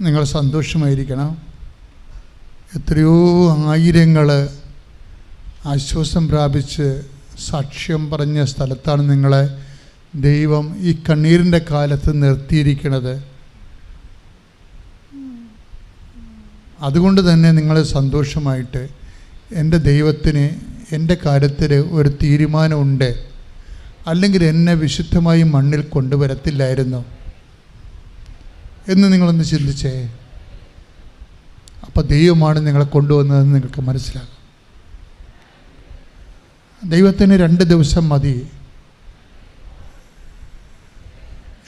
നിങ്ങൾ സന്തോഷമായിരിക്കണം. എത്രയോ ആയിരങ്ങൾ ആശ്വാസം പ്രാപിച്ച് സാക്ഷ്യം പറഞ്ഞ സ്ഥലത്താണ് നിങ്ങളെ ദൈവം ഈ കണ്ണീരിൻ്റെ കാലത്ത് നിർത്തിയിരിക്കുന്നത്. അതുകൊണ്ട് തന്നെ നിങ്ങൾ സന്തോഷമായിട്ട് എൻ്റെ ദൈവത്തിന് എൻ്റെ കാര്യത്തിൽ ഒരു തീരുമാനമുണ്ട്, അല്ലെങ്കിൽ എന്നെ വിശുദ്ധമായി മണ്ണിൽ കൊണ്ടുവരത്തില്ലായിരുന്നു എന്ന് നിങ്ങളൊന്ന് ചിന്തിച്ചേ. അപ്പോൾ ദൈവമാണ് നിങ്ങളെ കൊണ്ടുവന്നതെന്ന് നിങ്ങൾക്ക് മനസ്സിലാകും. ദൈവത്തിന് 2 ദിവസം മതി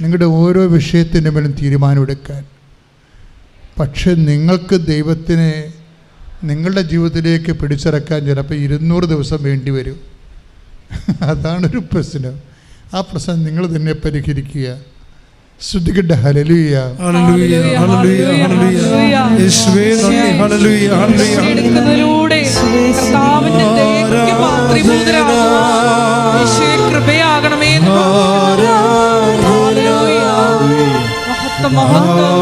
നിങ്ങളുടെ ഓരോ വിഷയത്തിൻ്റെ മേലും തീരുമാനമെടുക്കാൻ. പക്ഷെ നിങ്ങൾക്ക് ദൈവത്തിനെ നിങ്ങളുടെ ജീവിതത്തിലേക്ക് പിടിച്ചിറക്കാൻ ചിലപ്പോൾ 200 ദിവസം വേണ്ടി വരും. അതാണൊരു പ്രശ്നം. ആ പ്രശ്നം നിങ്ങൾ തന്നെ പരിഹരിക്കുക. ശ്രദ്ധിക്കട്ടെ. ഹല്ലേലൂയ, ഹല്ലേലൂയ, ഹല്ലേലൂയ, ഹല്ലേലൂയ. യേശുവേ നന്ദി. ഹല്ലേലൂയ, ഹല്ലേലൂയ. എടുക്കുന്നതിലൂടെ കർത്താവിന്റെ ദയയ്ക്ക് പാത്രീഭൂതരാകുക. യേശുവേ കൃപയാകണമേ. ഹല്ലേലൂയ. മഹത്വം, മഹത്വം.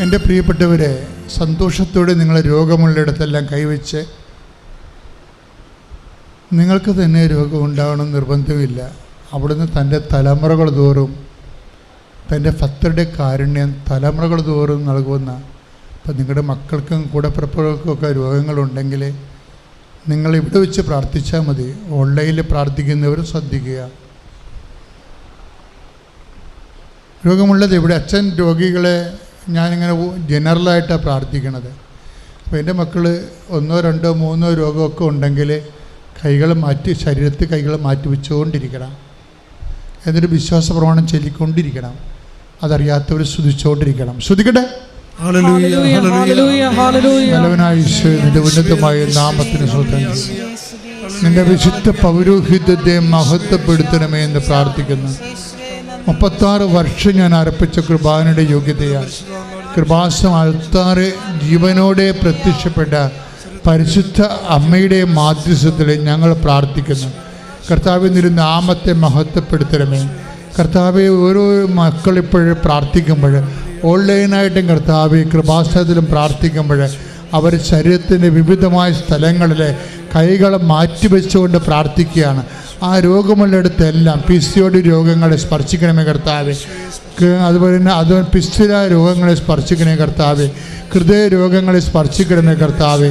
എൻ്റെ പ്രിയപ്പെട്ടവരെ, സന്തോഷത്തോടെ നിങ്ങളെ രോഗമുള്ളിടത്തെല്ലാം കൈവച്ച്, നിങ്ങൾക്ക് തന്നെ രോഗം ഉണ്ടാവണം നിർബന്ധമില്ല. അവിടുന്ന് തൻ്റെ തലമുറകൾ തോറും തൻ്റെ ഭക്തരുടെ കാരുണ്യം തലമുറകൾ തോറും നൽകുന്ന. അപ്പം നിങ്ങളുടെ മക്കൾക്കും കൂടപ്പിറപ്പുകൾക്കൊക്കെ രോഗങ്ങളുണ്ടെങ്കിൽ നിങ്ങൾ ഇവിടെ വെച്ച് പ്രാർത്ഥിച്ചാൽ മതി. ഓൺലൈനിൽ പ്രാർത്ഥിക്കുന്നവരും ശ്രദ്ധിക്കുക. രോഗമുള്ളത് ഇവിടെ അച്ഛൻ രോഗികളെ ഞാനിങ്ങനെ ജനറലായിട്ടാണ് പ്രാർത്ഥിക്കണത്. അപ്പോൾ എൻ്റെ മക്കൾ 1, 2, 3 രോഗമൊക്കെ ഉണ്ടെങ്കിൽ കൈകൾ മാറ്റി, ശരീരത്തിൽ കൈകൾ മാറ്റി വെച്ചുകൊണ്ടിരിക്കണം. എന്നിട്ട് വിശ്വാസ പ്രമാണം ചൊല്ലിക്കൊണ്ടിരിക്കണം. അതറിയാത്തവർ സ്തുതിച്ചുകൊണ്ടിരിക്കണം. ശ്രുതിക്കട്ടെ. നല്ലവനായ ഈശോയുടെ ഉന്നതമായ നാമത്തിന് സ്തോത്രം. നിന്റെ വിശുദ്ധ പൗരോഹിത്യത്തെ മഹത്വപ്പെടുത്തണമേ എന്ന് പ്രാർത്ഥിക്കുന്നു. 36 വർഷം ഞാൻ അർപ്പിച്ച കൃപാനയുടെ യോഗ്യതയാണ്. കൃപാസം അൾത്താറ് ജീവനോടെ പ്രത്യക്ഷപ്പെട്ട പരിശുദ്ധ അമ്മയുടെ മാധ്യസ്ഥത്തിൽ ഞങ്ങൾ പ്രാർത്ഥിക്കുന്നു. കർത്താവേ, നിന്റെ നാമത്തെ മഹത്വപ്പെടുത്തണമേ. കർത്താവെ, ഓരോ മക്കളിപ്പോഴും പ്രാർത്ഥിക്കുമ്പോൾ, ഓൺലൈനായിട്ടും കർത്താവെ കൃപാസനത്തിലും പ്രാർത്ഥിക്കുമ്പോൾ അവർ ശരീരത്തിൻ്റെ വിവിധമായ സ്ഥലങ്ങളിൽ കൈകൾ മാറ്റിവെച്ചുകൊണ്ട് പ്രാർത്ഥിക്കുകയാണ്. ആ രോഗമുള്ളിടത്തെല്ലാം PCOD രോഗങ്ങളെ സ്പർശിക്കണമേ കർത്താവെ. അതുപോലെ തന്നെ പിസ്തുല രോഗങ്ങളെ സ്പർശിക്കണമേ കർത്താവെ. ഹൃദയ രോഗങ്ങളെ സ്പർശിക്കണമേ കർത്താവെ.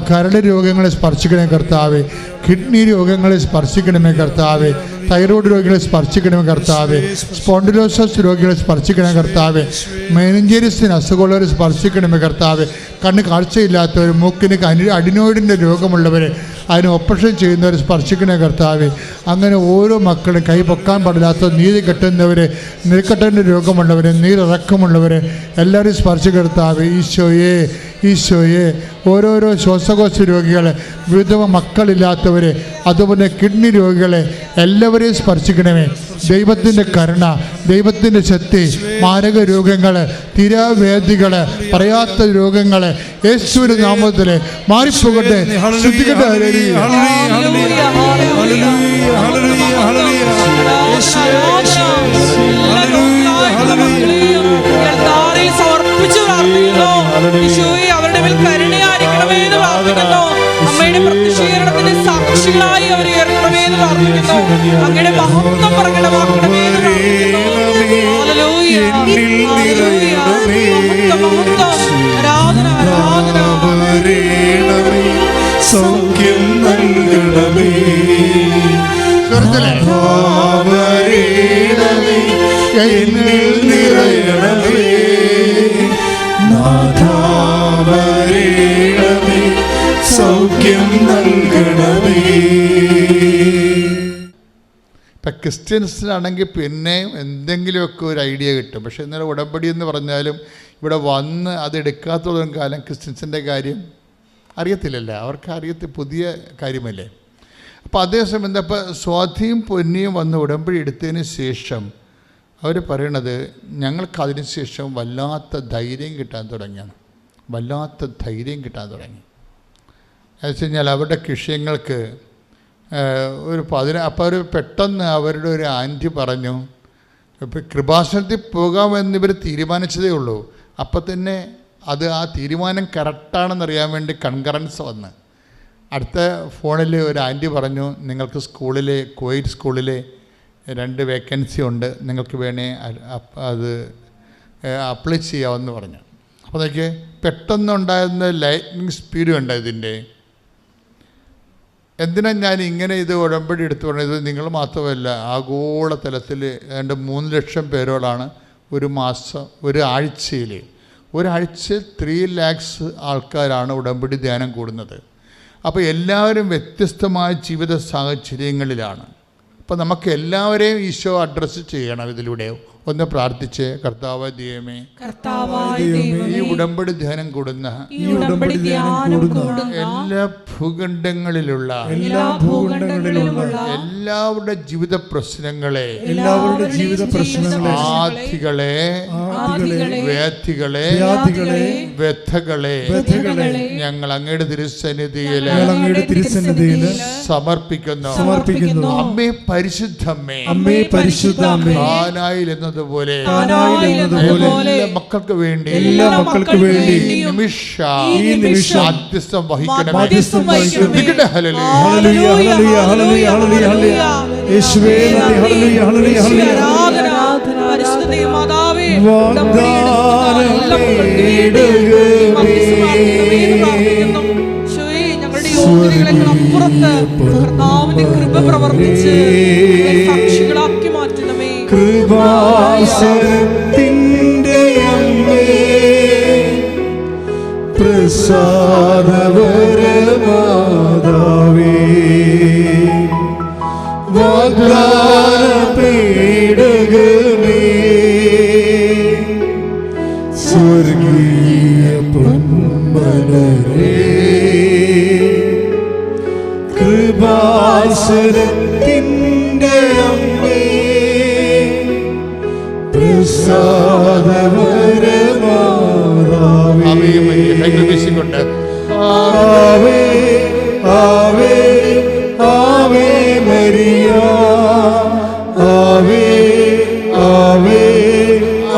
കരൾ രോഗങ്ങളെ സ്പർശിക്കണമേ കർത്താവെ. കിഡ്നി രോഗങ്ങളെ സ്പർശിക്കണമേ കർത്താവെ. തൈറോയ്ഡ് രോഗികളെ സ്പർശിക്കണമേ കർത്താവെ. സ്പോണ്ടിലോസിസ് രോഗികളെ സ്പർശിക്കണമേ കർത്താവെ. മെനിഞ്ചേരിയസിന് അസുഖമുള്ളവരെ സ്പർശിക്കണമേ കർത്താവെ. കണ്ണ് കാഴ്ചയില്ലാത്തവർ, മൂക്കിന് അഡിനോയിഡിൻ്റെ രോഗമുള്ളവരെ, അതിന് ഓപ്പറേഷൻ ചെയ്യുന്നവരെ സ്പർശിക്കണേ കർത്താവെ. അങ്ങനെ ഓരോ മക്കളും കൈ പൊക്കാൻ പാടില്ലാത്ത, നീതി കെട്ടുന്നവരെ, നീർക്കെട്ടിൻ്റെ രോഗമുള്ളവരെ, നീരിറക്കമുള്ളവരെ എല്ലാവരും സ്പർശിക്കുക കർത്താവെ. ഈശോയെ, ഈശോയെ. ഓരോരോ ശ്വാസകോശ രോഗികളെ, വിധവ മക്കളില്ലാത്തവരെ, അതുപോലെ കിഡ്നി രോഗികളെ എല്ലാവരെയും സ്പർശിക്കണമേ. ദൈവത്തിൻ്റെ കരുണ, ദൈവത്തിൻ്റെ ശക്തി, മാരക രോഗങ്ങൾ, തിരാവേദികൾ, പറയാത്ത രോഗങ്ങൾ യേശുവിന്റെ നാമത്തിൽ മാറിപ്പോകട്ടെ. ശ്രദ്ധിക്കട്ടെ. അവരുടെ മേൽ കരുണയായിരിക്കണമേ എന്ന് പ്രാർത്ഥിക്കുന്നു. അമ്മയുടെ പ്രതിഷേധത്തിന്റെ സാക്ഷികളായി അവർ ഉയർത്തണമേ എന്ന് പ്രാർത്ഥിക്കുന്നു. അങ്ങയുടെ മഹത്വം പ്രകടമാക്കണമേ എന്ന് പ്രാർത്ഥിക്കുന്നു. ആരാധന, ആരാധന. സൗഖ്യം നൽകണമേ, എന്നിൽ നിറയണമേ, നാഥാവരേണമേ, സൗഖ്യം നൽകണമേ. ഇപ്പം ക്രിസ്ത്യൻസിനാണെങ്കിൽ പിന്നെ എന്തെങ്കിലുമൊക്കെ ഒരു ഐഡിയ കിട്ടും. പക്ഷേ ഇന്നലെ ഉടമ്പടി എന്ന് പറഞ്ഞാലും ഇവിടെ വന്ന് അത് എടുക്കാത്തോളം കാലം ക്രിസ്ത്യൻസിൻ്റെ കാര്യം അറിയത്തില്ലല്ലോ. അവർക്ക് പുതിയ കാര്യമല്ലേ. അപ്പോൾ അതേസമയം എന്താ, ഇപ്പോൾ സ്വാധിയും പൊന്നിയും വന്ന് ഉടമ്പടി എടുത്തതിന് ശേഷം അവർ പറയണത് ഞങ്ങൾക്കതിന് ശേഷം വല്ലാത്ത ധൈര്യം കിട്ടാൻ തുടങ്ങിയാണ്. വല്ലാത്ത ധൈര്യം കിട്ടാൻ തുടങ്ങി. എന്ന് വെച്ച് കഴിഞ്ഞാൽ അവരുടെ വിഷയങ്ങൾക്ക് അപ്പോൾ ഒരു പെട്ടെന്ന് അവരുടെ ഒരു ആൻറ്റി പറഞ്ഞു, ഇപ്പം കൃപാസനത്തിൽ പോകാമെന്നിവർ തീരുമാനിച്ചതേ ഉള്ളൂ. അപ്പം തന്നെ അത് ആ തീരുമാനം കറക്റ്റാണെന്നറിയാൻ വേണ്ടി കൺകറൻസ് വന്ന് അടുത്ത ഫോണിൽ ഒരു ആൻറ്റി പറഞ്ഞു, നിങ്ങൾക്ക് സ്കൂളിലെ കോയിറ്റ് സ്കൂളിലെ 2 വേക്കൻസി ഉണ്ട്, നിങ്ങൾക്ക് വേണേ അത് അപ്ലൈ ചെയ്യാമെന്ന് പറഞ്ഞു. അപ്പോൾ അതൊക്കെ പെട്ടെന്നുണ്ടായിരുന്ന ലൈറ്റ്നിങ് സ്പീഡും ഉണ്ട് ഇതിൻ്റെ. എന്തിനാണ് ഞാൻ ഇങ്ങനെ ഇത് ഉടമ്പടി എടുത്തു പറഞ്ഞത്? നിങ്ങൾ മാത്രമല്ല, ആഗോള തലത്തിൽ ഏതാണ്ട് 3 ലക്ഷം പേരോടാണ് ഒരു മാസം, ഒരാഴ്ചയിൽ 3 lakhs ആൾക്കാരാണ് ഉടമ്പടി ധ്യാനം കൂടുന്നത്. അപ്പോൾ എല്ലാവരും വ്യത്യസ്തമായ ജീവിത സാഹചര്യങ്ങളിലാണ്. അപ്പോൾ നമുക്ക് എല്ലാവരെയും ഈശോ അഡ്രസ്സ് ചെയ്യണം. ഇതിലൂടെ ഒന്ന് പ്രാർത്ഥിച്ച്, കർത്താവായ ദൈവമേ, ഈ ഉടമ്പടി ധ്യാനം കൂടുന്ന എല്ലാ ഭൂഖണ്ഡങ്ങളിലുള്ള എല്ലാവരുടെ ജീവിത പ്രശ്നങ്ങളെ, ആധികളെ, വ്യാധികളെ, വ്യഥകളെ ഞങ്ങൾ അങ്ങയുടെ തിരുസന്നിധിയിൽ സമർപ്പിക്കുന്നു. അമ്മേ പരിശുദ്ധമ്മേ, കാനായിൽ എന്നതുപോലെ എല്ലാ മക്കൾക്ക് വേണ്ടി ഈ നിമിഷം മധ്യസ്ഥം വഹിക്കണമേ. കൃപ പ്രവർത്തിച്ച് സാക്ഷികളാക്കി മാറ്റണമേ. കൃപാസനത്തിൻ്റെ അമ്മേ, പ്രസാദവരമാതാവേ, വാഗ്ദാനപീഠകമേ, സ്വർഗീയ പൊന്മലരേ, കൃപാസനത്തിൻ്റെ അമ്മേ, പ്രസാദവരമാതാവേ, ആവേ ആവേ ആവേ മരിയ, ആവേ ആവേ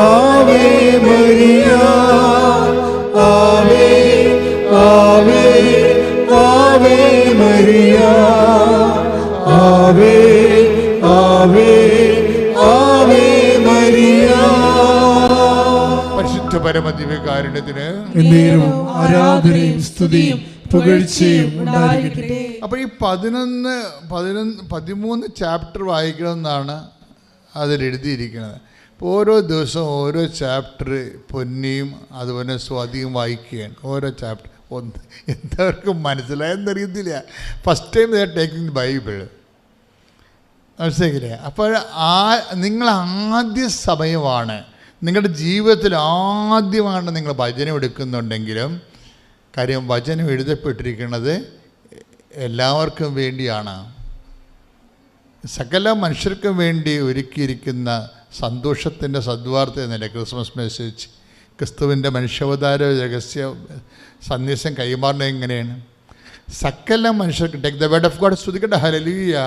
ആവേ മരിയ, ആവേ ആവേ ആവേ മരിയ, ആവേ ആവേ ആവേ മരിയ. പരിശുദ്ധ പരമദിവ്യകാരുണ്യത്തിന് ആരാധനയും സ്തുതിയും പുകഴ്ചയും ഉണ്ടായിരിക്കട്ടെ. അപ്പോൾ ഈ 13 ചാപ്റ്റർ വായിക്കണമെന്നാണ് അതിലെഴുതിയിരിക്കുന്നത്. അപ്പോൾ ഓരോ ദിവസവും ഓരോ ചാപ്റ്റർ പൊന്നിയും അതുപോലെ സ്വാതിയും വായിക്കുകയാണ്. ഓരോ ചാപ്റ്റർ എല്ലാവർക്കും മനസ്സിലായെന്നറിയത്തില്ല. First time they are taking Bible, മനസ്സിലാക്കില്ലേ? അപ്പോൾ നിങ്ങൾ ആദ്യ സമയമാണ്, നിങ്ങളുടെ ജീവിതത്തിൽ ആദ്യമാണ് നിങ്ങൾ വചനം എടുക്കുന്നുണ്ടെങ്കിലും, കാര്യം വചനം എഴുതപ്പെട്ടിരിക്കുന്നത് എല്ലാവർക്കും വേണ്ടിയാണ്. സകല മനുഷ്യർക്കും വേണ്ടി ഒരുക്കിയിരിക്കുന്ന സന്തോഷത്തിൻ്റെ സദ്വാർത്ത എന്നല്ലേ ക്രിസ്മസ് മെസ്സേജ്. ക്രിസ്തുവിൻ്റെ മനുഷ്യാവതാര രഹസ്യ സന്ദേശം കൈമാറുന്നത് എങ്ങനെയാണ്? സകല മനുഷ്യർക്ക് take the word of God. സ്തുതിക്കട്ടെ. ഹല്ലേലൂയ.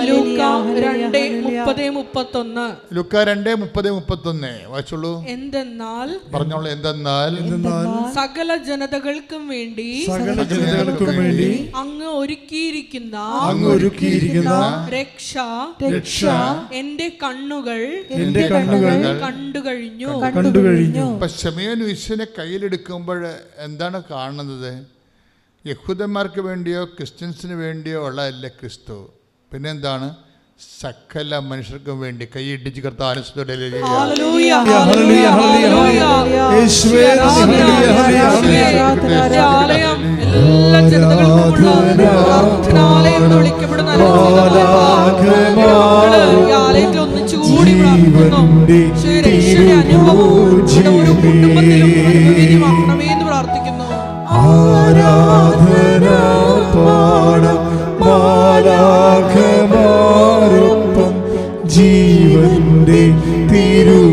ലൂക്കാ 2:30-31. ലൂക്കാ 2:30-31 വായിച്ചോളൂ. എന്തെന്നാൽ, പറഞ്ഞോളൂ. എന്തെന്നാൽ സകല ജനതകൾക്കും വേണ്ടി അങ്ങ് ഒരുക്കിയിരിക്കുന്ന രക്ഷ എന്റെ കണ്ണുകൾ കണ്ടുകഴിഞ്ഞു. ഇപ്പൊ ശമയോൻ യേശുവിനെ കയ്യിലെടുക്കുമ്പോൾ എന്താണ് കാണുന്നത്? യഹൂദന്മാർക്ക് വേണ്ടിയോ ക്രിസ്ത്യൻസിന് വേണ്ടിയോ ഉള്ള അല്ല ക്രിസ്തു. പിന്നെന്താണ്? സകല മനുഷ്യർക്കും വേണ്ടി. കൈയിടിച്ച് കർത്താവിനെ ഒന്നിച്ചുകൂടി അനുഭവം പ്രാർത്ഥിക്കുന്നു. ആരാധന പാടം മാലാഖമാരൊപ്പം ജീവന്റെ തിരുഭോജ്യമേ.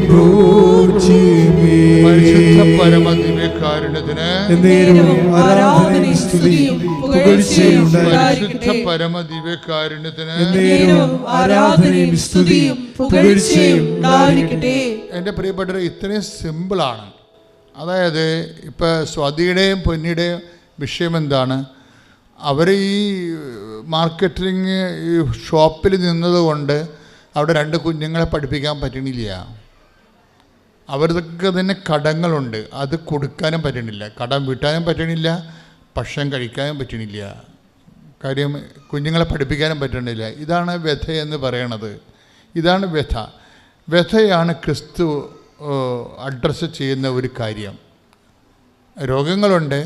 പരമദിവ്യകാരുണ്യത്തിന് ആരാധനയും സ്തുതിയും പുകഴ്ചയും ഉണ്ടായിരിക്കട്ടെ. പരമദിവ്യകാരുണ്യത്തിന് എന്നേരവും ആരാധനയും സ്തുതിയും പുകഴ്ചയും ഉണ്ടായിരിക്കട്ടെ. എൻ്റെ പ്രിയപ്പെട്ടവർ, ഇത്രയും സിമ്പിളാണ്. അതായത് ഇപ്പോൾ സ്വാതിയുടെയും പൊന്നിയുടെയും വിഷയം എന്താണ്? അവർ ഈ മാർക്കറ്റിങ് ഈ ഷോപ്പിൽ നിന്നതുകൊണ്ട് അവിടെ 2 കുഞ്ഞുങ്ങളെ പഠിപ്പിക്കാൻ പറ്റണില്ല. അവർക്ക് തന്നെ കടങ്ങളുണ്ട്, അത് കൊടുക്കാനും പറ്റണില്ല, കടം വീട്ടാനും പറ്റണില്ല, ഭക്ഷണം കഴിക്കാനും പറ്റണില്ല, കാര്യം കുഞ്ഞുങ്ങളെ പഠിപ്പിക്കാനും പറ്റണില്ല. ഇതാണ് വ്യഥ എന്ന് പറയണത്. ഇതാണ് വ്യഥ. വ്യഥയാണ് ക്രിസ്തു അഡ്രസ്സ് ചെയ്യുന്ന ഒരു കാര്യം. രോഗങ്ങളുണ്ട്,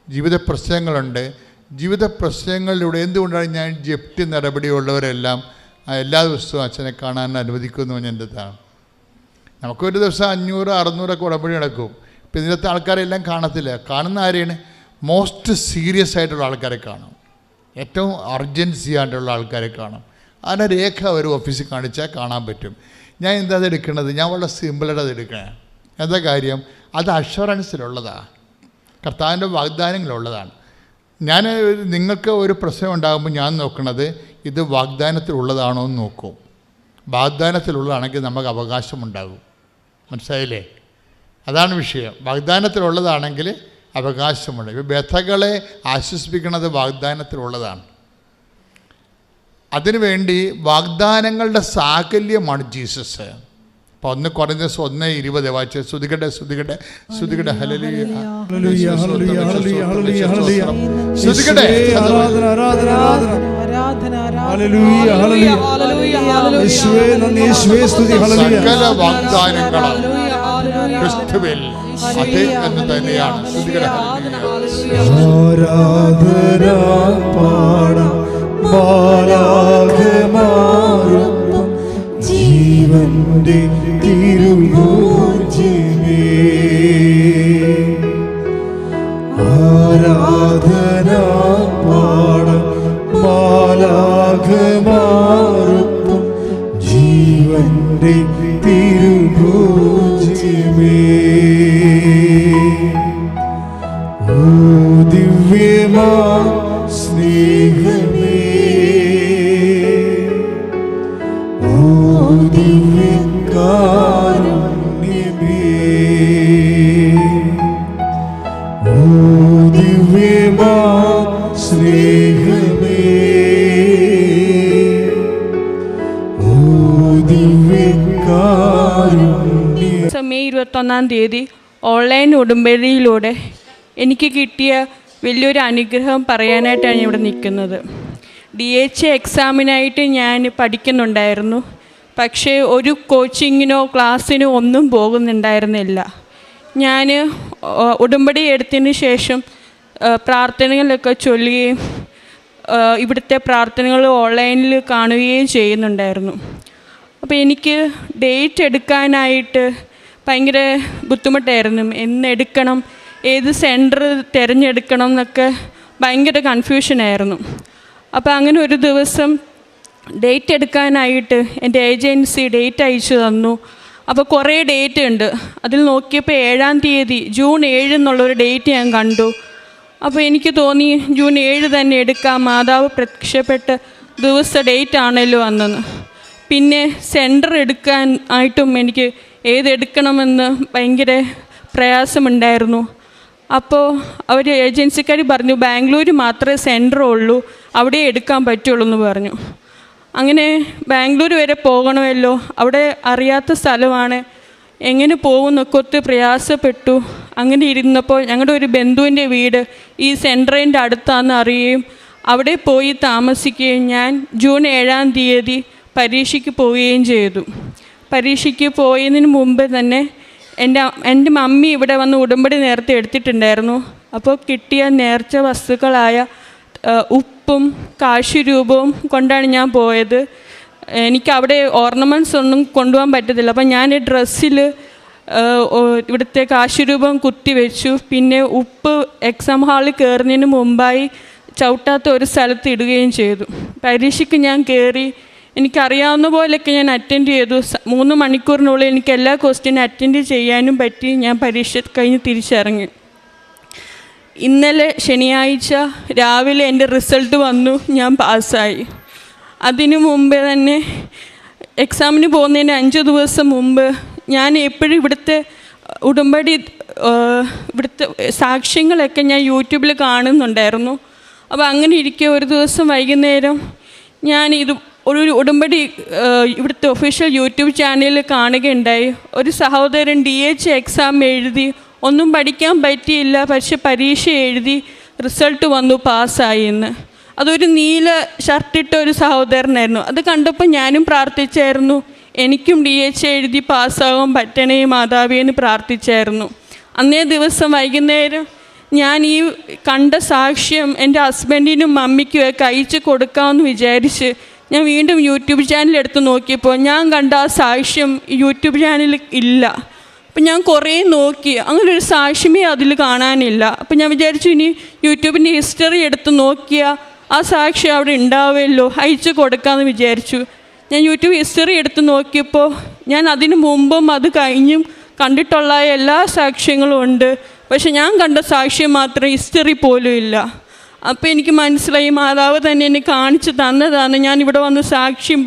ജീവിത പ്രശ്നങ്ങളുണ്ട്. ജീവിത പ്രശ്നങ്ങളിലൂടെ എന്തുകൊണ്ടാണ് ഞാൻ ജപ്തി നടപടിയുള്ളവരെല്ലാം എല്ലാ ദിവസവും അച്ഛനെ കാണാൻ അനുവദിക്കുന്നു എന്നതാണ്. നമുക്കൊരു ദിവസം 500-600 ഉടമ്പടി നടക്കും. ഇപ്പം ഇതിനകത്ത് ആൾക്കാരെല്ലാം കാണത്തില്ല. കാണുന്ന ആരെയാണ്? മോസ്റ്റ് സീരിയസ് ആയിട്ടുള്ള ആൾക്കാരെ കാണും, ഏറ്റവും അർജൻസി ആയിട്ടുള്ള ആൾക്കാരെ കാണും. അതിൻ്റെ രേഖ ഒരു ഓഫീസിൽ കാണിച്ചാൽ കാണാൻ പറ്റും. ഞാൻ എന്താ അത് എടുക്കുന്നത്? ഞാൻ വളരെ സിമ്പിളായിട്ട് അത് എടുക്കണേ. എന്താ കാര്യം? അത് അഷുറൻസിലുള്ളതാണ്, കർത്താവിൻ്റെ വാഗ്ദാനങ്ങളുള്ളതാണ്. ഞാൻ നിങ്ങൾക്ക് ഒരു പ്രശ്നം ഉണ്ടാകുമ്പോൾ ഞാൻ നോക്കുന്നത് ഇത് വാഗ്ദാനത്തിലുള്ളതാണോ എന്ന് നോക്കും. വാഗ്ദാനത്തിലുള്ളതാണെങ്കിൽ നമുക്ക് അവകാശമുണ്ടാകും. മനസ്സിലായില്ലേ? അതാണ് വിഷയം. വാഗ്ദാനത്തിലുള്ളതാണെങ്കിൽ അവകാശമുണ്ട്. ഇപ്പോൾ വ്യഥകളെ ആശ്വസിപ്പിക്കുന്നത് വാഗ്ദാനത്തിലുള്ളതാണ്. അതിനുവേണ്ടി വാഗ്ദാനങ്ങളുടെ സാകല്യമാണ് ജീസസ്. അപ്പോൾ 1 കൊരിന്ത്യർ 1:20 വായിച്ച് സ്തുതിക്കട്ടെ സ്തുതിക്കട്ടെ സ്തുതിക്കട്ടെ. ഹല്ലേലൂയ ഹല്ലേലൂയ ഹല്ലേലൂയ ഹല്ലേലൂയ ഹല്ലേലൂയ. സ്തുതിക്കട്ടെ. ആരാധന ആരാധന ആരാധന. ഹല്ലേലൂയ ഹല്ലേലൂയ. യേശുവേ നന്ദി, യേശുവേ സ്തുതി. ഹല്ലേലൂയ. സകല വാഗ്ദാനങ്ങളും ക്രിസ്തുവിൽ അതെ എന്ന് തന്നെയാണ്. സ്തുതിക്കട്ടെ. ആരാധന പാടാം മാലാഖമാരൊപ്പം ജീവന്റെ തിരുഭോജ്യമേ. ആരാധന പാടാം മാലാഖമാരൊപ്പം ജീവന്റെ തിരുഭോജ്യമേ. ഓ ദിവ്യമാ സ്നേഹമേ, ഓ ദിവ്യകാരുണ്യമേ, ഓ ദിവ്യമാ സ്നേഹമേ, ഓ ദിവ്യകാരുണ്യമേ. മെയ് 21 ഓൺലൈൻ ഉടമ്പടിയിലൂടെ എനിക്ക് കിട്ടിയ വലിയൊരു അനുഗ്രഹം പറയാനായിട്ടാണ് ഇവിടെ നിൽക്കുന്നത്. DHA എക്സാമിനായിട്ട് ഞാൻ പഠിക്കുന്നുണ്ടായിരുന്നു. പക്ഷേ ഒരു കോച്ചിങ്ങിനോ ക്ലാസ്സിനോ ഒന്നും പോകുന്നുണ്ടായിരുന്നില്ല. ഞാൻ ഉടമ്പടി എടുത്തതിന് ശേഷം പ്രാർത്ഥനകളൊക്കെ ചൊല്ലുകയും ഇവിടുത്തെ പ്രാർത്ഥനകൾ ഓൺലൈനിൽ കാണുകയും ചെയ്യുന്നുണ്ടായിരുന്നു. അപ്പോൾ എനിക്ക് ഡേറ്റ് എടുക്കാനായിട്ട് ഭയങ്കര ബുദ്ധിമുട്ടായിരുന്നു. എന്നെടുക്കണം, ഏത് സെൻറ്റർ തിരഞ്ഞെടുക്കണം എന്നൊക്കെ ഭയങ്കര കൺഫ്യൂഷനായിരുന്നു. അപ്പോൾ അങ്ങനെ ഒരു ദിവസം ഡേറ്റ് എടുക്കാനായിട്ട് എൻ്റെ ഏജൻസി ഡേറ്റ് അയച്ചു തന്നു. അപ്പോൾ കുറേ ഡേറ്റ് ഉണ്ട്. അതിൽ നോക്കിയപ്പോൾ 7-ാം തീയതി ജൂൺ 7 എന്നുള്ളൊരു ഡേറ്റ് ഞാൻ കണ്ടു. അപ്പോൾ എനിക്ക് തോന്നി ജൂൺ 7 തന്നെ എടുക്കാം, മാതാവ് പ്രത്യക്ഷപ്പെട്ട ദിവസ ഡേറ്റ് ആണല്ലോ അന്നെന്ന്. പിന്നെ സെൻറ്റർ എടുക്കാൻ ആയിട്ടും എനിക്ക് ഏതെടുക്കണമെന്ന് ഭയങ്കര പ്രയാസമുണ്ടായിരുന്നു. അപ്പോൾ അവർ ഏജൻസിക്കാർ പറഞ്ഞു ബാംഗ്ലൂർ മാത്രമേ സെൻറ്റർ ഉള്ളൂ, അവിടെ എടുക്കാൻ പറ്റുള്ളൂ എന്ന് പറഞ്ഞു. അങ്ങനെ ബാംഗ്ലൂർ വരെ പോകണമല്ലോ, അവിടെ അറിയാത്ത സ്ഥലമാണ്, എങ്ങനെ പോകുന്നൊക്കെ ഒത്തിരി പ്രയാസപ്പെട്ടു. അങ്ങനെ ഇരുന്നപ്പോൾ ഞങ്ങളുടെ ഒരു ബന്ധുവിൻ്റെ വീട് ഈ സെൻറ്ററിൻ്റെ അടുത്താണെന്ന് അറിയുകയും അവിടെ പോയി താമസിക്കുകയും ഞാൻ ജൂൺ 7-ാം തീയതി പരീക്ഷയ്ക്ക് പോവുകയും ചെയ്തു. പരീക്ഷയ്ക്ക് പോയതിന് മുമ്പ് തന്നെ എൻ്റെ മമ്മി ഇവിടെ വന്ന് ഉടമ്പടി നേരത്തെ എടുത്തിട്ടുണ്ടായിരുന്നു. അപ്പോൾ കിട്ടിയ നേർച്ച വസ്തുക്കളായ ഉപ്പും കാശുരൂപവും കൊണ്ടാണ് ഞാൻ പോയത്. എനിക്ക് അവിടെ ഓർണമെൻറ്റ്സ് ഒന്നും കൊണ്ടുപോകാൻ പറ്റത്തില്ല. അപ്പം ഞാൻ ഡ്രസ്സിൽ ഇവിടുത്തെ കാശുരൂപം കുത്തിവെച്ചു. പിന്നെ ഉപ്പ് എക്സാം ഹാളിൽ കയറുന്നതിന് മുമ്പായി ചവിട്ടാത്ത ഒരു സ്ഥലത്ത് ഇടുകയും ചെയ്തു. പരീക്ഷയ്ക്ക് ഞാൻ കയറി. എനിക്കറിയാവുന്ന പോലെയൊക്കെ ഞാൻ അറ്റൻഡ് ചെയ്തു. 3 മണിക്കൂറിനുള്ളിൽ എനിക്ക് എല്ലാ ക്വസ്റ്റ്യനും അറ്റൻഡ് ചെയ്യാനും പറ്റി. ഞാൻ പരീക്ഷ കഴിഞ്ഞ് തിരിച്ചിറങ്ങി. ഇന്നലെ ശനിയാഴ്ച രാവിലെ എൻ്റെ റിസൾട്ട് വന്നു, ഞാൻ പാസ്സായി. അതിനു മുമ്പേ തന്നെ എക്സാമിന് പോകുന്നതിന് 5 ദിവസം മുമ്പ് ഞാൻ എപ്പോഴും ഇവിടുത്തെ ഉടമ്പടി ഇവിടുത്തെ സാക്ഷ്യങ്ങളൊക്കെ ഞാൻ യൂട്യൂബിൽ കാണുന്നുണ്ടായിരുന്നു. അപ്പോൾ അങ്ങനെ ഇരിക്കെ ഒരു ദിവസം വൈകുന്നേരം ഞാൻ ഒരു ഉടമ്പടി ഇവിടുത്തെ ഒഫീഷ്യൽ യൂട്യൂബ് ചാനലിൽ കാണുകയുണ്ടായി. ഒരു സഹോദരൻ DH എക്സാം എഴുതി, ഒന്നും പഠിക്കാൻ പറ്റിയില്ല, പക്ഷെ പരീക്ഷ എഴുതി റിസൾട്ട് വന്നു, പാസ്സായി എന്ന്. അതൊരു നീല ഷർട്ടിട്ട ഒരു സഹോദരനായിരുന്നു. അത് കണ്ടപ്പോൾ ഞാനും പ്രാർത്ഥിച്ചായിരുന്നു, എനിക്കും DH എഴുതി പാസ്സാകാൻ പറ്റണേ മാതാവേ എന്ന് പ്രാർത്ഥിച്ചായിരുന്നു. അന്നേ ദിവസം വൈകുന്നേരം ഞാൻ ഈ കണ്ട സാക്ഷ്യം എൻ്റെ ഹസ്ബൻഡിനും മമ്മിക്കും ഒക്കെ അയച്ചു കൊടുക്കാമെന്ന് വിചാരിച്ച് ഞാൻ വീണ്ടും യൂട്യൂബ് ചാനൽ എടുത്ത് നോക്കിയപ്പോൾ ഞാൻ കണ്ട ആ സാക്ഷ്യം യൂട്യൂബ് ചാനലിൽ ഇല്ല. അപ്പം ഞാൻ കുറേ നോക്കി, അങ്ങനെ ഒരു സാക്ഷ്യമേ അതിൽ കാണാനില്ല. അപ്പം ഞാൻ വിചാരിച്ചു ഇനി യൂട്യൂബിൻ്റെ ഹിസ്റ്ററി എടുത്ത് നോക്കിയാൽ ആ സാക്ഷ്യം അവിടെ ഉണ്ടാവുമല്ലോ, അയച്ചു കൊടുക്കാമെന്ന് വിചാരിച്ചു. ഞാൻ യൂട്യൂബ് ഹിസ്റ്ററി എടുത്ത് നോക്കിയപ്പോൾ ഞാൻ അതിന് മുമ്പും അത് കഴിഞ്ഞും കണ്ടിട്ടുള്ള എല്ലാ സാക്ഷ്യങ്ങളും ഉണ്ട്, പക്ഷെ ഞാൻ കണ്ട സാക്ഷ്യം മാത്രം ഹിസ്റ്ററി പോലും ഇല്ല. അപ്പോൾ എനിക്ക് മനസ്സിലായി മാതാവ് തന്നെ എന്നെ കാണിച്ചു തന്നതാണ്. ഞാൻ ഇവിടെ വന്ന് സാക്ഷ്യം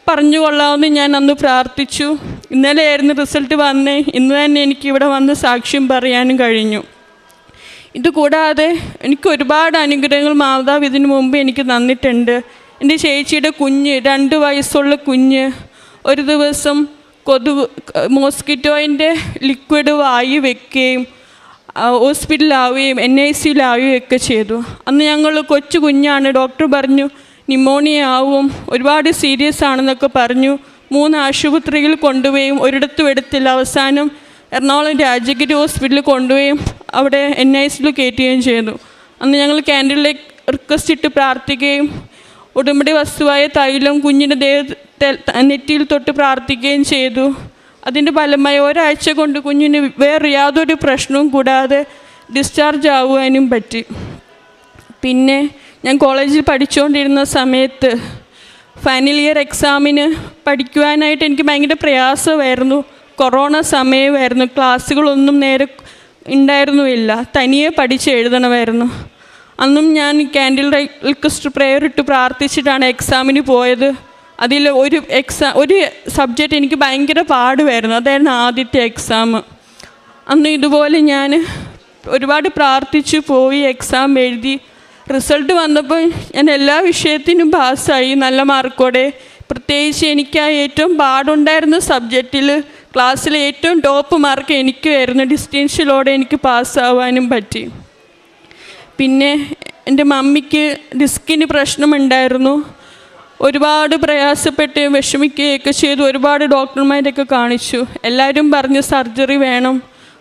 പറഞ്ഞു കൊള്ളാമെന്ന് ഞാൻ അന്ന് പ്രാർത്ഥിച്ചു. ഇന്നലെയായിരുന്നു റിസൾട്ട് വന്നേ, ഇന്ന് തന്നെ എനിക്കിവിടെ വന്ന് സാക്ഷ്യം പറയാനും കഴിഞ്ഞു. ഇതുകൂടാതെ എനിക്ക് ഒരുപാട് അനുഗ്രഹങ്ങൾ മാതാവ് ഇതിനു മുമ്പ് എനിക്ക് തന്നിട്ടുണ്ട്. എൻ്റെ ചേച്ചിയുടെ കുഞ്ഞ് 2 വയസ്സുള്ള കുഞ്ഞ് ഒരു ദിവസം മോസ്കിറ്റോയിൻ്റെ ലിക്വിഡ് വായി വെക്കുകയും ഹോസ്പിറ്റലിലാവുകയും NICയിലാവുകയും ഒക്കെ ചെയ്തു. അന്ന് ഞങ്ങൾ കൊച്ചു കുഞ്ഞാണ്, ഡോക്ടർ പറഞ്ഞു ന്യൂമോണിയ ആവും, ഒരുപാട് സീരിയസ് ആണെന്നൊക്കെ പറഞ്ഞു. 3 ആശുപത്രിയിൽ കൊണ്ടുപോയും ഒരിടത്തും എടുത്തില്ല. അവസാനം എറണാകുളം രാജഗിരി ഹോസ്പിറ്റലിൽ കൊണ്ടുപോയും അവിടെ NICയിൽ കയറ്റുകയും ചെയ്തു. അന്ന് ഞങ്ങൾ ക്യാൻഡിലേക്ക് റിക്വസ്റ്റ് ഇട്ട് പ്രാർത്ഥിക്കുകയും ഉടമ്പടി വസ്തുവായ തൈലം കുഞ്ഞിൻ്റെ നെറ്റിയിൽ തൊട്ട് പ്രാർത്ഥിക്കുകയും ചെയ്തു. അതിൻ്റെ ഫലമായി ഒരാഴ്ച കൊണ്ട് കുഞ്ഞിന് വേറെ യാതൊരു പ്രശ്നവും കൂടാതെ ഡിസ്ചാർജ് ആവുവാനും പറ്റി. പിന്നെ ഞാൻ കോളേജിൽ പഠിച്ചുകൊണ്ടിരുന്ന സമയത്ത് ഫൈനൽ ഇയർ എക്സാമിന് പഠിക്കുവാനായിട്ട് എനിക്ക് ഭയങ്കര പ്രയാസമായിരുന്നു. കൊറോണ സമയമായിരുന്നു, ക്ലാസ്സുകളൊന്നും നേരെ ഉണ്ടായിരുന്നുമില്ല, തനിയെ പഠിച്ച് എഴുതണമായിരുന്നു. അന്നും ഞാൻ ക്യാൻഡിൽ റിക്വസ്റ്റ് പ്രെയർ ഇട്ട് പ്രാർത്ഥിച്ചിട്ടാണ് എക്സാമിന് പോയത്. അതിൽ ഒരു സബ്ജക്റ്റ് എനിക്ക് ഭയങ്കര പാടുമായിരുന്നു, അതായിരുന്നു ആദ്യത്തെ എക്സാം. അന്ന് ഇതുപോലെ ഞാൻ ഒരുപാട് പ്രാർത്ഥിച്ചു പോയി, എക്സാം എഴുതി. റിസൾട്ട് വന്നപ്പോൾ ഞാൻ എല്ലാ വിഷയത്തിനും പാസ്സായി നല്ല മാർക്കോടെ. പ്രത്യേകിച്ച് എനിക്ക് ആ ഏറ്റവും പാടുണ്ടായിരുന്ന സബ്ജക്റ്റിൽ ക്ലാസ്സിലെ ഏറ്റവും ടോപ്പ് മാർക്ക് എനിക്കുമായിരുന്നു. ഡിസ്റ്റിങ്ഷനിലൂടെ എനിക്ക് പാസ്സാവാനും പറ്റി. പിന്നെ എൻ്റെ മമ്മിക്ക് ഡിസ്കിന് പ്രശ്നമുണ്ടായിരുന്നു. ഒരുപാട് പ്രയാസപ്പെട്ട് വിഷമിക്കുകയൊക്കെ ചെയ്തു. ഒരുപാട് ഡോക്ടർമാരൊക്കെ കാണിച്ചു. എല്ലാവരും പറഞ്ഞു സർജറി വേണം,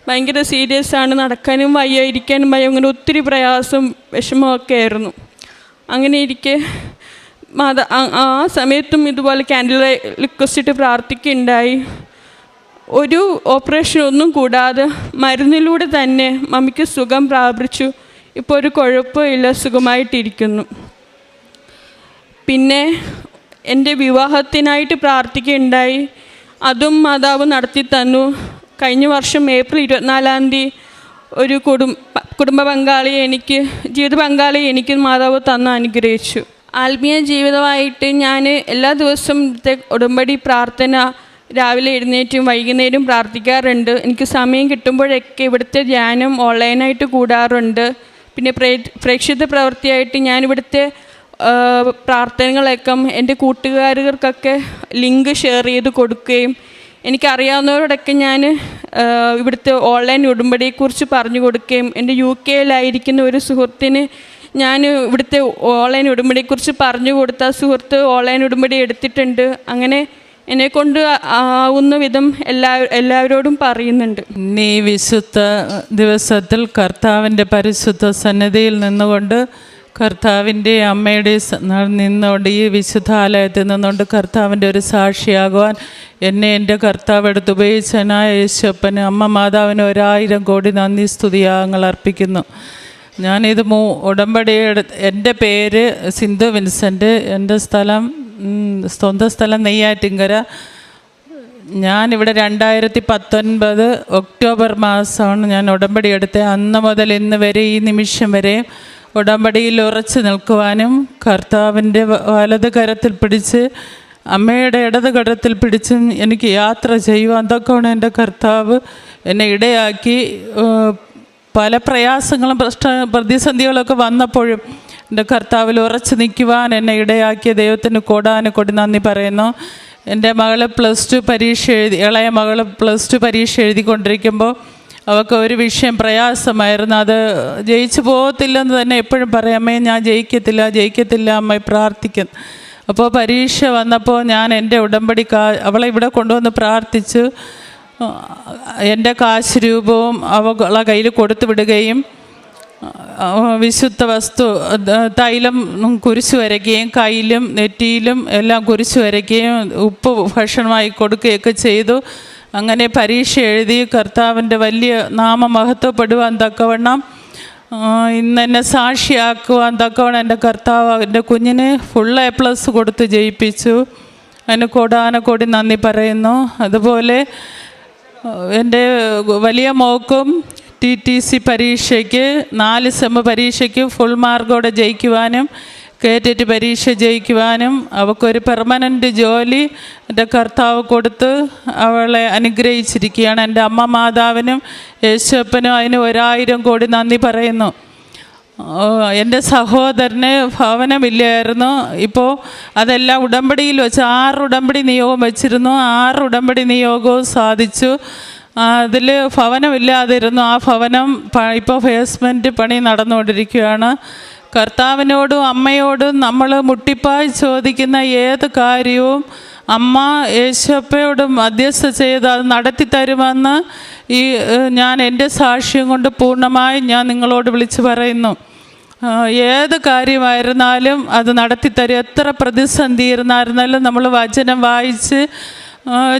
ഭയങ്കര സീരിയസ് ആണ്, നടക്കാനും വയ്യ, ഇരിക്കാനും വയ്യ, അങ്ങനെ ഒത്തിരി പ്രയാസം വിഷമമൊക്കെ ആയിരുന്നു. അങ്ങനെ ഇരിക്കെ ആ സമയത്തും ഇതുപോലെ ക്യാൻഡിൽ റിക്വസ്റ്റ് ഇട്ട് പ്രാർത്ഥിക്കുകയുണ്ടായി. ഒരു ഓപ്പറേഷൻ ഒന്നും കൂടാതെ മരുന്നിലൂടെ തന്നെ മമ്മിക്ക് സുഖം പ്രാപിച്ചു. ഇപ്പോൾ ഒരു കുഴപ്പമില്ല, സുഖമായിട്ടിരിക്കുന്നു. പിന്നെ എൻ്റെ വിവാഹത്തിനായിട്ട് പ്രാർത്ഥിക്കുകയുണ്ടായി. അതും മാതാവ് നടത്തി തന്നു. കഴിഞ്ഞ വർഷം ഏപ്രിൽ 24-ാം തീയതി ഒരു കുടുംബ പങ്കാളിയെ ജീവിത പങ്കാളിയെ എനിക്ക് മാതാവ് തന്ന് അനുഗ്രഹിച്ചു. ആത്മീയ ജീവിതമായിട്ട് ഞാൻ എല്ലാ ദിവസവും ഇവിടുത്തെ ഉടമ്പടി പ്രാർത്ഥന രാവിലെ എഴുന്നേറ്റും വൈകുന്നേരം പ്രാർത്ഥിക്കാറുണ്ട്. എനിക്ക് സമയം കിട്ടുമ്പോഴൊക്കെ ഇവിടുത്തെ ധ്യാനം ഓൺലൈനായിട്ട് കൂടാറുണ്ട്. പിന്നെ പ്രേക്ഷിത പ്രവൃത്തിയായിട്ട് ഞാനിവിടുത്തെ പ്രാർത്ഥനകളൊക്കെ എൻ്റെ കൂട്ടുകാർക്കൊക്കെ ലിങ്ക് ഷെയർ ചെയ്ത് കൊടുക്കുകയും എനിക്കറിയാവുന്നവരോടൊക്കെ ഞാൻ ഇവിടുത്തെ ഓൺലൈൻ ഉടമ്പടിയെക്കുറിച്ച് പറഞ്ഞു കൊടുക്കുകയും എൻ്റെ UK-യിലായിരിക്കുന്ന ഒരു സുഹൃത്തിന് ഞാൻ ഇവിടുത്തെ ഓൺലൈൻ ഉടമ്പടിയെക്കുറിച്ച് പറഞ്ഞു കൊടുത്ത സുഹൃത്ത് ഓൺലൈൻ ഉടമ്പടി എടുത്തിട്ടുണ്ട്. അങ്ങനെ എന്നെക്കൊണ്ട് ആവുന്ന വിധം എല്ലാവരോടും പറയുന്നുണ്ട്. ഈ വിശുദ്ധ ദിവസത്തിൽ കർത്താവിൻ്റെ പരിശുദ്ധ സന്നിധിയിൽ നിന്നുകൊണ്ട് കർത്താവിൻ്റെ അമ്മയുടെ നിന്നുകൊണ്ട് ഈ വിശുദ്ധാലയത്തിൽ നിന്നുകൊണ്ട് കർത്താവിൻ്റെ ഒരു സാക്ഷിയാകുവാൻ എന്നെ എൻ്റെ കർത്താവ് എടുത്ത് ഉപയോഗിച്ചനായ യേശുപ്പന് അമ്മ മാതാവിന് 1000 കോടി നന്ദി സ്തുതിയാഗങ്ങൾ അർപ്പിക്കുന്നു. ഞാനിത് ഉടമ്പടി എൻ്റെ പേര് സിന്ധു വിൻസെൻ്റ്, എൻ്റെ സ്വന്തം സ്ഥലം നെയ്യാറ്റിൻകര. ഞാനിവിടെ 2019 ഒക്ടോബർ മാസമാണ് ഞാൻ ഉടമ്പടി എടുത്തത്. അന്ന് മുതൽ ഇന്ന് വരെ ഈ നിമിഷം വരെ ഉടമ്പടിയിൽ ഉറച്ചു നിൽക്കുവാനും കർത്താവിൻ്റെ വലത് കരത്തിൽ പിടിച്ച് അമ്മയുടെ ഇടത് കരത്തിൽ പിടിച്ചും എനിക്ക് യാത്ര ചെയ്യുവാൻ തക്കവണ്ണം എൻ്റെ കർത്താവ് എന്നെ ഇടയാക്കി. പല പ്രയാസങ്ങളും പ്രതിസന്ധികളൊക്കെ വന്നപ്പോഴും എൻ്റെ കർത്താവിൽ ഉറച്ചു നിൽക്കുവാൻ എന്നെ ഇടയാക്കിയ ദൈവത്തിന് കോടാനുകോടി നന്ദി പറയുന്നു. എൻ്റെ മകൾ +2 പരീക്ഷ ഇളയ മകൾ +2 പരീക്ഷ എഴുതിക്കൊണ്ടിരിക്കുമ്പോൾ അവൾക്ക് ഒരു വിഷയം പ്രയാസമായിരുന്നു. അത് ജയിച്ചു പോകത്തില്ലെന്ന് തന്നെ എപ്പോഴും പറയും, അമ്മേ ഞാൻ ജയിക്കത്തില്ല അമ്മ പ്രാർത്ഥിക്കുന്നു. അപ്പോൾ പരീക്ഷ വന്നപ്പോൾ ഞാൻ എൻ്റെ ഉടമ്പടി അവളെ ഇവിടെ കൊണ്ടുവന്ന് പ്രാർത്ഥിച്ചു. എൻ്റെ കാശ് രൂപവും അവളെ കയ്യിൽ കൊടുത്തു വിടുകയും വിശുദ്ധ വസ്തു തൈലം കുരിശു വരയ്ക്കുകയും കയ്യിലും നെറ്റിയിലും എല്ലാം കുരിശു വരയ്ക്കുകയും ഉപ്പ് ഭക്ഷണമായി കൊടുക്കുകയൊക്കെ ചെയ്തു. അങ്ങനെ പരീക്ഷ എഴുതി കർത്താവിൻ്റെ വലിയ നാമം മഹത്വപ്പെടുവാൻ തക്കവണ്ണം ഇന്ന് എന്നെ സാക്ഷിയാക്കുവാൻ തക്കവണ്ണം എൻ്റെ കർത്താവ് എൻ്റെ കുഞ്ഞിന് ഫുൾ A+ കൊടുത്ത് ജയിപ്പിച്ചു. അതിന് കോടാനക്കോടി നന്ദി പറയുന്നു. അതുപോലെ എൻ്റെ വലിയ മോക്കും TTC പരീക്ഷയ്ക്ക് 4 സെം പരീക്ഷയ്ക്ക് ഫുൾ മാർക്കോടെ ജയിക്കുവാനും KTT പരീക്ഷ ജയിക്കുവാനും അവൾക്കൊരു പെർമനൻ്റ് ജോലി എൻ്റെ കർത്താവ് കൊടുത്ത് അവളെ അനുഗ്രഹിച്ചിരിക്കുകയാണ്. എൻ്റെ അമ്മ മാതാവിനും യേശുപ്പനും അതിന് 1000 കോടി നന്ദി പറയുന്നു. എൻ്റെ സഹോദരന് ഭവനമില്ലായിരുന്നു. ഇപ്പോൾ അതെല്ലാം ഉടമ്പടിയിൽ വെച്ച് 6 ഉടമ്പടി നിയോഗം വെച്ചിരുന്നു. 6 ഉടമ്പടി നിയോഗവും സാധിച്ചു. അതിൽ ഭവനമില്ലാതിരുന്നു. ആ ഭവനം ഇപ്പോൾ ബേസ്മെൻറ്റ് പണി നടന്നുകൊണ്ടിരിക്കുകയാണ്. കർത്താവിനോടും അമ്മയോടും നമ്മൾ മുട്ടിപ്പായി ചോദിക്കുന്ന ഏത് കാര്യവും അമ്മ യേശുപ്പയോടും മധ്യസ്ഥ ചെയ്ത് അത് നടത്തി തരുമെന്ന് ഞാൻ എൻ്റെ സാക്ഷ്യം കൊണ്ട് പൂർണ്ണമായും ഞാൻ നിങ്ങളോട് വിളിച്ചു പറയുന്നു. ഏത് കാര്യമായിരുന്നാലും അത് നടത്തിത്തരും. എത്ര പ്രതിസന്ധി ഇരുന്നായിരുന്നാലും നമ്മൾ വചനം വായിച്ച്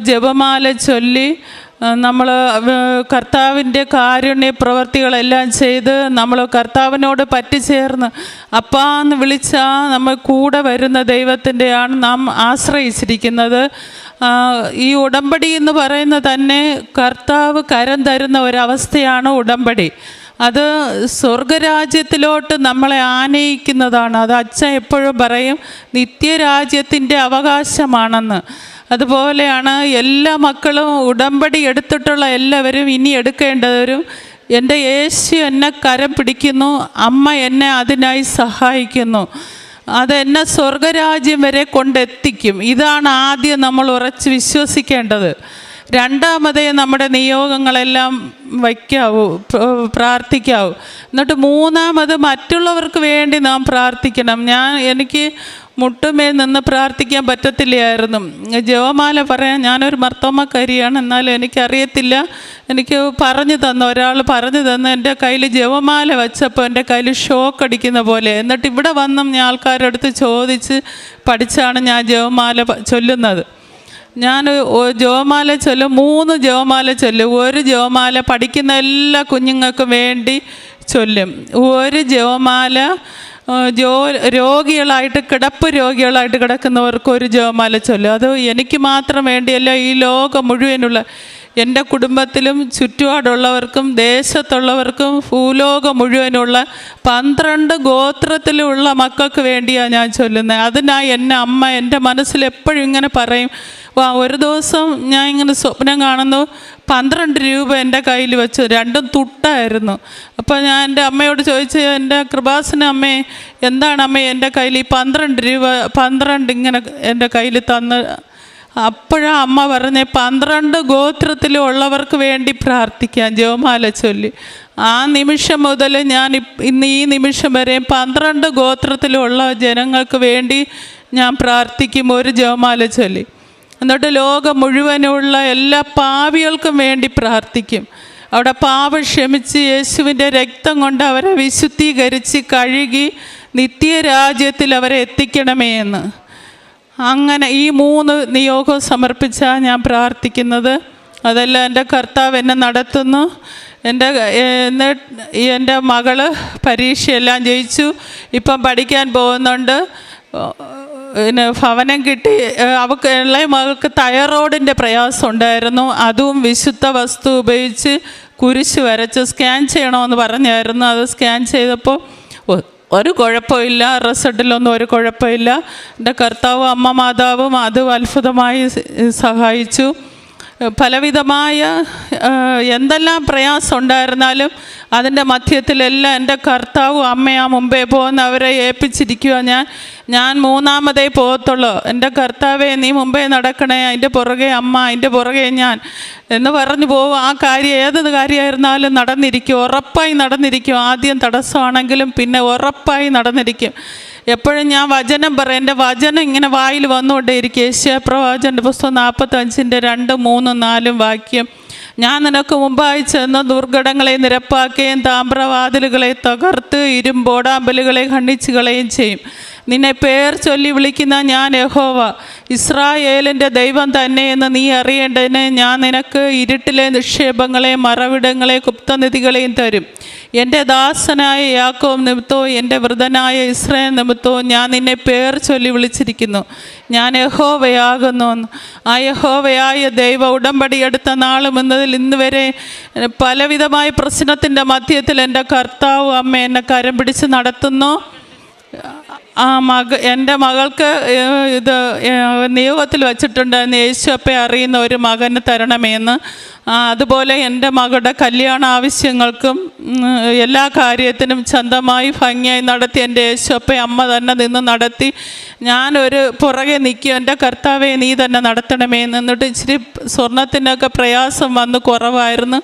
ജപമാല ചൊല്ലി നമ്മൾ കർത്താവിൻ്റെ കാരുണ്യ പ്രവർത്തികളെല്ലാം ചെയ്ത് നമ്മൾ കർത്താവിനോട് പറ്റിച്ചേർന്ന് അപ്പാന്ന് വിളിച്ചാൽ നമ്മൾ കൂടെ വരുന്ന ദൈവത്തിൻ്റെയാണ് നാം ആശ്രയിച്ചിരിക്കുന്നത്. ഈ ഉടമ്പടി എന്ന് പറയുന്നത് തന്നെ കർത്താവ് കരം തരുന്ന ഒരവസ്ഥയാണ് ഉടമ്പടി. അത് സ്വർഗരാജ്യത്തിലോട്ട് നമ്മളെ ആനയിക്കുന്നതാണ്. അത് അച്ഛൻ എപ്പോഴും പറയും നിത്യരാജ്യത്തിൻ്റെ അവകാശമാണെന്ന്. അതുപോലെയാണ് എല്ലാ മക്കളും ഉടമ്പടി എടുത്തിട്ടുള്ള എല്ലാവരും ഇനി എടുക്കേണ്ടവരും. എൻ്റെ യേശു എന്നെ കരം പിടിക്കുന്നു, അമ്മ എന്നെ അതിനായി സഹായിക്കുന്നു, അതെന്നെ സ്വർഗരാജ്യം വരെ കൊണ്ടെത്തിക്കും. ഇതാണ് ആദ്യം നമ്മൾ ഉറച്ച് വിശ്വസിക്കേണ്ടത്. രണ്ടാമതേ നമ്മുടെ നിയോഗങ്ങളെല്ലാം വയ്ക്കാവൂ, പ്രാർത്ഥിക്കാവൂ. എന്നിട്ട് മൂന്നാമത് മറ്റുള്ളവർക്ക് വേണ്ടി നാം പ്രാർത്ഥിക്കണം. എനിക്ക് മുട്ടുമേൽ നിന്ന് പ്രാർത്ഥിക്കാൻ പറ്റത്തില്ലായിരുന്നു. ജപമാല പറയാൻ ഞാനൊരു മർത്തോമക്കാരിയാണ്, എന്നാലും എനിക്കറിയത്തില്ല. എനിക്ക് ഒരാൾ പറഞ്ഞു തന്നു. എൻ്റെ കയ്യിൽ ജപമാല വെച്ചപ്പോൾ എൻ്റെ കയ്യിൽ ഷോക്ക് അടിക്കുന്ന പോലെ. എന്നിട്ട് ഇവിടെ വന്നും ഞാൻ ആൾക്കാരുടെ അടുത്ത് ചോദിച്ച് പഠിച്ചാണ് ഞാൻ ജപമാല ചൊല്ലുന്നത്. ഞാൻ ജപമാല ചൊല്ലും, 3 ജപമാല ചൊല്ലും. ഒരു ജപമാല പഠിക്കുന്ന എല്ലാ കുഞ്ഞുങ്ങൾക്കും വേണ്ടി ചൊല്ലും. ഒരു ജപമാല രോഗികളായിട്ട് കിടപ്പ് രോഗികളായിട്ട് കിടക്കുന്നവർക്ക് ഒരു ജപമാല ചൊല്ലും. അത് എനിക്ക് മാത്രം വേണ്ടിയല്ല, ഈ ലോകം മുഴുവനുള്ള എൻ്റെ കുടുംബത്തിലും ചുറ്റുപാടുള്ളവർക്കും ദേശത്തുള്ളവർക്കും ഭൂലോകം മുഴുവനുള്ള 12 ഗോത്രത്തിലുള്ള മക്കൾക്ക് വേണ്ടിയാണ് ഞാൻ ചൊല്ലുന്നത്. അതിനായി എൻ്റെ അമ്മ എൻ്റെ മനസ്സിൽ എപ്പോഴും ഇങ്ങനെ പറയും. ഒരു ദിവസം ഞാൻ ഇങ്ങനെ സ്വപ്നം കാണുന്നു, 12 രൂപ എൻ്റെ കയ്യിൽ വെച്ചു, 2 തുട്ടായിരുന്നു. അപ്പോൾ ഞാൻ എൻ്റെ അമ്മയോട് ചോദിച്ചു, എൻ്റെ കൃപാസന അമ്മേ, എന്താണ് അമ്മേ എൻ്റെ കയ്യിൽ ഈ 12 രൂപ 12 ഇങ്ങനെ എൻ്റെ കയ്യിൽ തന്ന്? അപ്പോഴാണ് അമ്മ പറഞ്ഞ് 12 ഗോത്രത്തിലുള്ളവർക്ക് വേണ്ടി പ്രാർത്ഥിക്കാൻ ജപമാല ചൊല്ലി. ആ നിമിഷം മുതൽ ഞാൻ ഇന്ന് ഈ നിമിഷം വരെ 12 ഗോത്രത്തിലുള്ള ജനങ്ങൾക്ക് വേണ്ടി ഞാൻ പ്രാർത്ഥിക്കും, ഒരു ജപമാല ചൊല്ലി. എന്നിട്ട് ലോകം മുഴുവനുള്ള എല്ലാ പാപികൾക്കും വേണ്ടി പ്രാർത്ഥിക്കും. അവിടെ പാപം ക്ഷമിച്ച് യേശുവിൻ്റെ രക്തം കൊണ്ട് അവരെ വിശുദ്ധീകരിച്ച് കഴുകി നിത്യരാജ്യത്തിൽ അവരെ എത്തിക്കണമേ എന്ന്. അങ്ങനെ ഈ 3 നിയോഗം സമർപ്പിച്ചാണ് ഞാൻ പ്രാർത്ഥിക്കുന്നത്. അതെല്ലാം എൻ്റെ കർത്താവ് എന്നെ നടത്തുന്നു. എൻ്റെ മകള് പരീക്ഷയെല്ലാം ജയിച്ചു, ഇപ്പം പഠിക്കാൻ പോകുന്നുണ്ട്. പിന്നെ ഭവനം കിട്ടി. അവൾക്ക് ഇളയ മകൾക്ക് തൈറോയിഡിൻ്റെ പ്രയാസം ഉണ്ടായിരുന്നു. അതും വിശുദ്ധ വസ്തു ഉപയോഗിച്ച് കുരിശ് വരച്ച് സ്കാൻ ചെയ്യണമെന്ന് പറഞ്ഞായിരുന്നു. അത് സ്കാൻ ചെയ്തപ്പോൾ ഒരു കുഴപ്പമില്ല, റിസൾട്ടിലൊന്നും ഒരു കുഴപ്പമില്ല. എൻ്റെ കർത്താവും അമ്മ മാതാവും അത് അത്ഭുതമായി സഹായിച്ചു. പലവിധമായ എന്തെല്ലാം പ്രയാസം ഉണ്ടായിരുന്നാലും അതിൻ്റെ മധ്യത്തിലെല്ലാം എൻ്റെ കർത്താവും അമ്മയാ മുമ്പേ പോകുന്ന അവരെ ഏൽപ്പിച്ചിരിക്കുക. ഞാൻ മൂന്നാമതേ പോകത്തുള്ളൂ. എൻ്റെ കർത്താവെ നീ മുമ്പേ നടക്കണേ, അതിൻ്റെ പുറകെ അമ്മ, അതിൻ്റെ പുറകെ ഞാൻ എന്ന് പറഞ്ഞു പോകും. ആ കാര്യം ഏത് കാര്യമായിരുന്നാലും നടന്നിരിക്കും, ഉറപ്പായി നടന്നിരിക്കും. ആദ്യം തടസ്സമാണെങ്കിലും പിന്നെ ഉറപ്പായി നടന്നിരിക്കും. എപ്പോഴും ഞാൻ വചനം പറയും, എൻ്റെ വചനം ഇങ്ങനെ വായിൽ വന്നുകൊണ്ടേയിരിക്കും. യെശയ്യാപ്രവാചകൻ്റെ പുസ്തകം 45:2, 3, 4 വാക്യം. ഞാൻ നിനക്ക് മുമ്പായി ചെന്ന് ദുർഘടങ്ങളെ നിരപ്പാക്കുകയും താമ്രവാതിലുകളെ തകർത്ത് ഇരുമ്പോടാമ്പലുകളെ ഖണ്ഡിച്ചു കളയുകയും ചെയ്യും. നിന്നെ പേർ ചൊല്ലി വിളിക്കുന്ന ഞാൻ യഹോവ, ഇസ്രായേലിൻ്റെ ദൈവം തന്നെയെന്ന് നീ അറിയേണ്ടതിന് ഞാൻ നിനക്ക് ഇരുട്ടിലെ നിക്ഷേപങ്ങളെ, മറവിടങ്ങളെ, ഗുപ്തനിധികളെയും തരും. എൻ്റെ ദാസനായ യാക്കോബ് നിമിത്തവും എൻ്റെ വൃതനായ ഇസ്രായേൽ നിമിത്തവും ഞാൻ നിന്നെ പേർ ചൊല്ലി വിളിച്ചിരിക്കുന്നു. ഞാൻ യഹോവയാകുന്നു. ആ യഹോവയായ ദൈവ ഉടമ്പടി എടുത്ത നാളും എന്നതിൽ ഇന്ന് വരെ പലവിധമായ പ്രശ്നത്തിൻ്റെ മധ്യത്തിൽ എൻ്റെ കർത്താവ് അമ്മ എന്നെ കരം പിടിച്ച് നടത്തുന്നു. എൻ്റെ മകൾക്ക് ഇത് നിയോഗത്തിൽ വച്ചിട്ടുണ്ടായിരുന്നു, യേശുവപ്പെ അറിയുന്ന ഒരു മകന് തരണമെന്ന്. അതുപോലെ എൻ്റെ മകളുടെ കല്യാണ ആവശ്യങ്ങൾക്കും എല്ലാ കാര്യത്തിനും സ്വന്തമായി ഭംഗിയായി നടത്തി എൻ്റെ യേശുവപ്പെ അമ്മ തന്നെ നിന്ന് നടത്തി. ഞാനൊരു പുറകെ നിൽക്കും, എൻ്റെ കർത്താവെ നീ തന്നെ നടത്തണമേ. എന്നിട്ട് ഇച്ചിരി സ്വർണത്തിനൊക്കെ പ്രയാസം വന്ന് കുറവായിരുന്നു.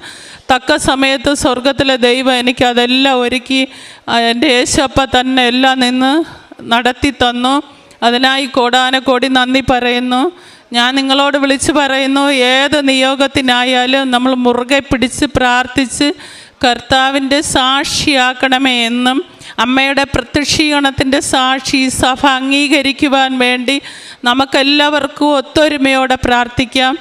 തക്ക സമയത്ത് സ്വർഗത്തിലെ ദൈവം എനിക്കതെല്ലാം ഒരുക്കി എൻ്റെ യേശുവപ്പ തന്നെ എല്ലാം നിന്ന് നടത്തി തന്നു. അതിനായി കോടാനക്കോടി നന്ദി പറയുന്നു. ഞാൻ നിങ്ങളോട് വിളിച്ചു പറയുന്നു, ഏത് നിയോഗത്തിനായാലും നമ്മൾ മുറുകെ പിടിച്ച് പ്രാർത്ഥിച്ച് കർത്താവിൻ്റെ സാക്ഷിയാക്കണമേ എന്നും അമ്മയുടെ പ്രത്യക്ഷീകരണത്തിൻ്റെ സാക്ഷി സഭ അംഗീകരിക്കുവാൻ വേണ്ടി നമുക്കെല്ലാവർക്കും ഒത്തൊരുമയോടെ പ്രാർത്ഥിക്കാം.